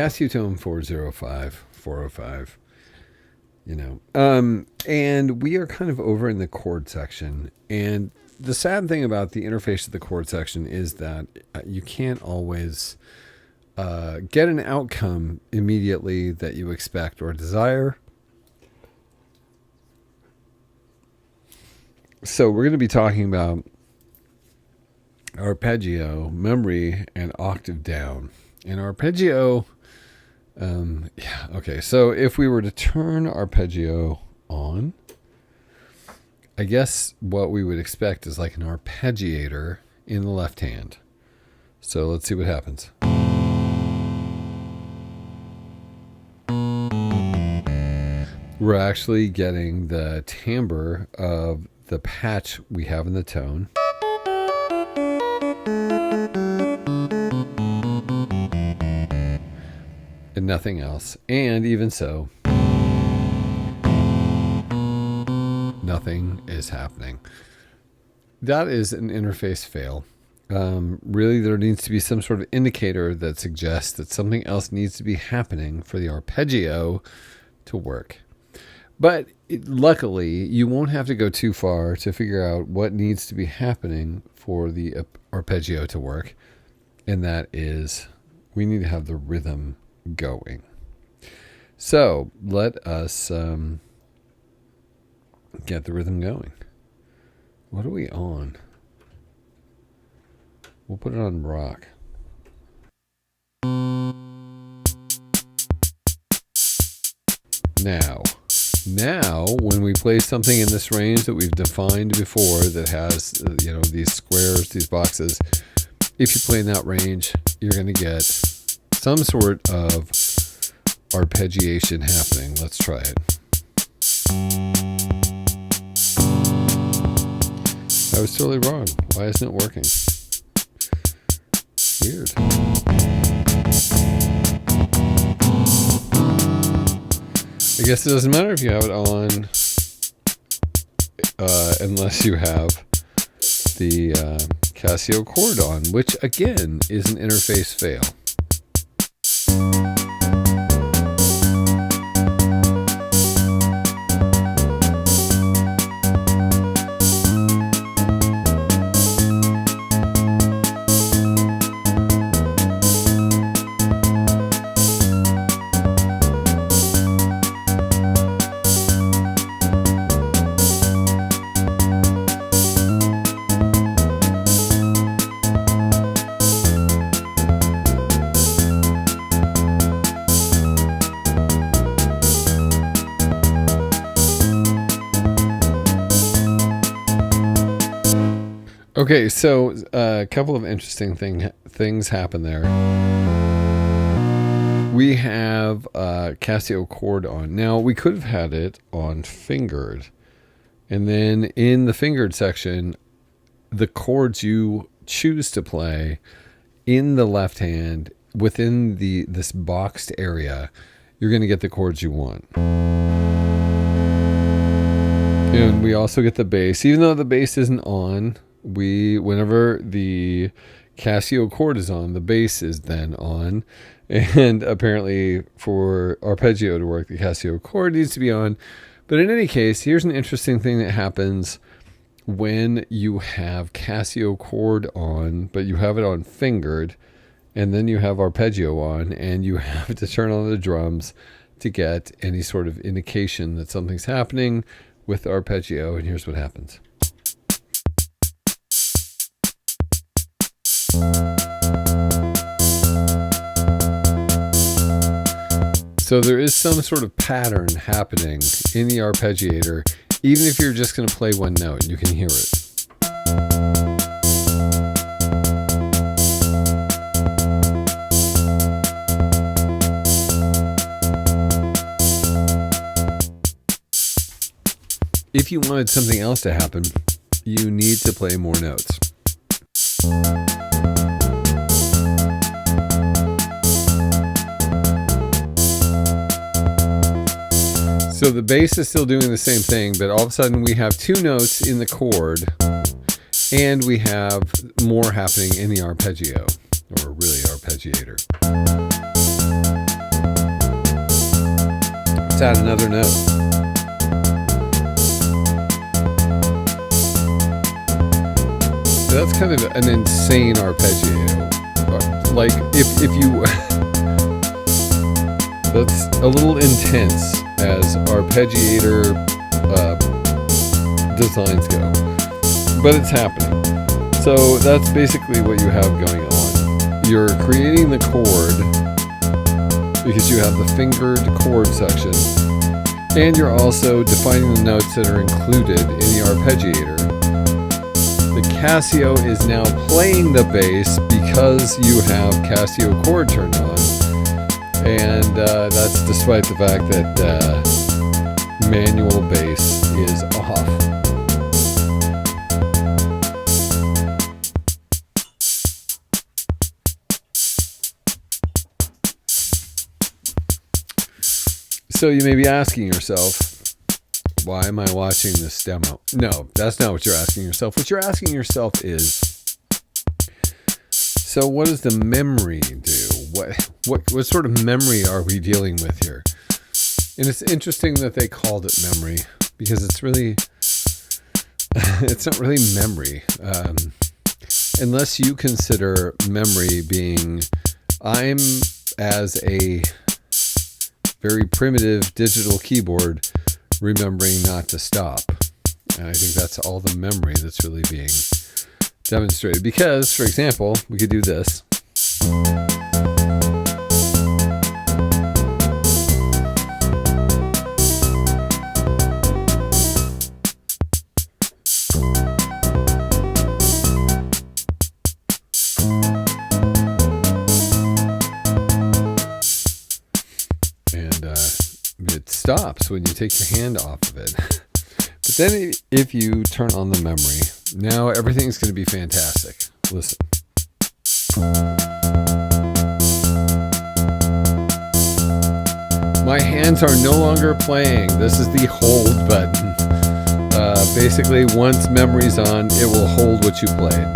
Casiotone 405, and we are kind of over in the chord section. And the sad thing about the interface of the chord section is that you can't always get an outcome immediately that you expect or desire. So we're going to be talking about arpeggio, memory, and octave down. And arpeggio, so if we were to turn arpeggio on, I guess what we would expect is like an arpeggiator in the left hand. So let's see what happens. We're actually getting the timbre of the patch we have in the tone. And nothing else. And even so, nothing is happening. That is an interface fail. Really, there needs to be some sort of indicator that suggests that something else needs to be happening for the arpeggio to work. But luckily, you won't have to go too far to figure out what needs to be happening for the arpeggio to work. And that is, we need to have the rhythm going. So let us get the rhythm going. What are we on? We'll put it on rock. Now, when we play something in this range that we've defined before that has, these squares, these boxes, if you play in that range, you're going to get some sort of arpeggiation happening. Let's try it. I was totally wrong. Why isn't it working? Weird. I guess it doesn't matter if you have it on, unless you have the Casio chord on, which again is an interface fail. Okay, so a couple of interesting things happen there. We have Casio chord on. Now, we could have had it on fingered. And then in the fingered section, the chords you choose to play in the left hand within this boxed area, you're going to get the chords you want. And we also get the bass. Even though the bass isn't on, whenever the Casio chord is on, the bass is then on. And apparently for arpeggio to work, the Casio chord needs to be on. But in any case, here's an interesting thing that happens when you have Casio chord on, but you have it on fingered, and then you have arpeggio on, and you have to turn on the drums to get any sort of indication that something's happening with the arpeggio. And here's what happens. So there is some sort of pattern happening in the arpeggiator, even if you're just going to play one note, you can hear it. If you wanted something else to happen, you need to play more notes. So the bass is still doing the same thing, but all of a sudden we have two notes in the chord, and we have more happening in the arpeggio, or really arpeggiator. just add another note. So that's kind of an insane arpeggiato. Like if you that's a little intense as arpeggiator designs go, but it's happening. So that's basically what you have going on. You're creating the chord because you have the fingered chord section, and you're also defining the notes that are included in the arpeggiator. The Casio is now playing the bass because you have Casio chord turned on, and that's despite the fact that manual bass is off. So you may be asking yourself, why am I watching this demo? No, that's not what you're asking yourself. What you're asking yourself is, so what does the memory do? What sort of memory are we dealing with here? And it's interesting that they called it memory, because it's really, it's not really memory. Unless you consider memory being, I'm as a very primitive digital keyboard remembering not to stop. And I think that's all the memory that's really being demonstrated. Because, for example, we could do this. It stops when you take your hand off of it. But then if you turn on the memory, now everything's going to be fantastic. Listen. My hands are no longer playing. This is the hold button. Basically, once memory's on, it will hold what you played.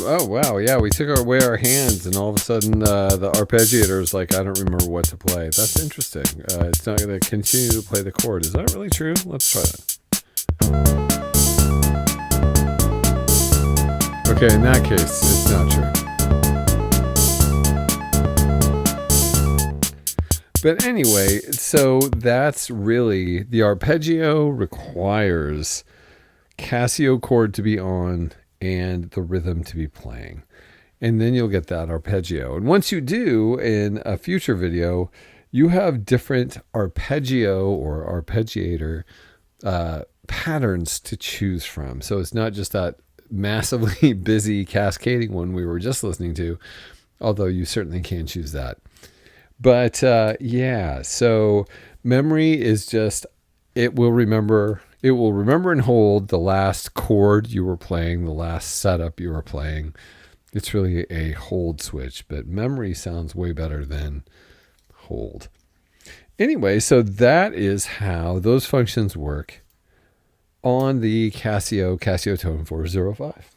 Oh, wow. Yeah, we took away our hands, and all of a sudden the arpeggiator is like, I don't remember what to play. That's interesting. It's not going to continue to play the chord. Is that really true? Let's try that. Okay, in that case, it's not true. But anyway, so that's really, the arpeggio requires Casio chord to be on and the rhythm to be playing. And then you'll get that arpeggio. And once you do, in a future video, you have different arpeggio or arpeggiator patterns to choose from. So it's not just that massively busy cascading one we were just listening to, although you certainly can choose that. But yeah, so memory is just, it will remember and hold the last chord you were playing, the last setup you were playing. It's really a hold switch, but memory sounds way better than hold. Anyway, so that is how those functions work on the Casio Casiotone 405.